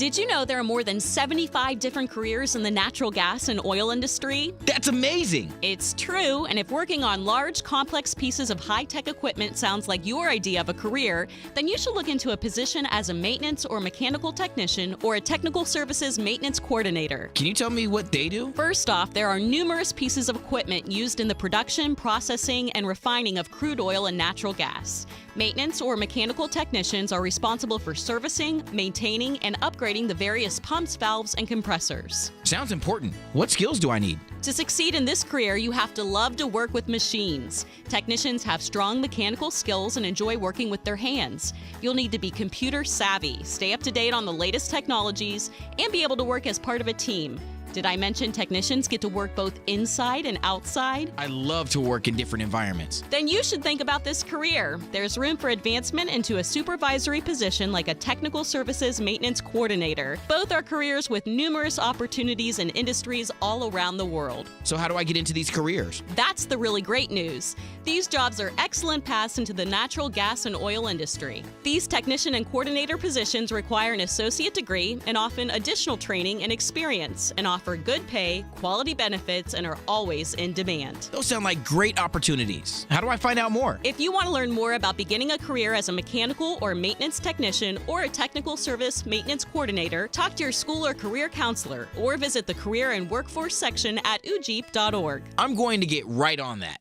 Did you know there are more than 75 different careers in the natural gas and oil industry? That's amazing! It's true, and if working on large, complex pieces of high-tech equipment sounds like your idea of a career, then you should look into a position as a maintenance or mechanical technician or a technical services maintenance coordinator. Can you tell me what they do? First off, there are numerous pieces of equipment used in the production, processing, and refining of crude oil and natural gas. Maintenance or mechanical technicians are responsible for servicing, maintaining, and upgrading the various pumps, valves, and compressors. Sounds important. What skills do I need? To succeed in this career, you have to love to work with machines. Technicians have strong mechanical skills and enjoy working with their hands. You'll need to be computer savvy, stay up to date on the latest technologies, and be able to work as part of a team. Did I mention technicians get to work both inside and outside? I love to work in different environments. Then you should think about this career. There's room for advancement into a supervisory position like a technical services maintenance coordinator. Both are careers with numerous opportunities in industries all around the world. So how do I get into these careers? That's the really great news. These jobs are excellent paths into the natural gas and oil industry. These technician and coordinator positions require an associate degree and often additional training and experience, and offer good pay, quality benefits, and are always in demand. Those sound like great opportunities. How do I find out more? If you want to learn more about beginning a career as a mechanical or maintenance technician or a technical service maintenance coordinator, talk to your school or career counselor or visit the Career and Workforce section at ujeep.org. I'm going to get right on that.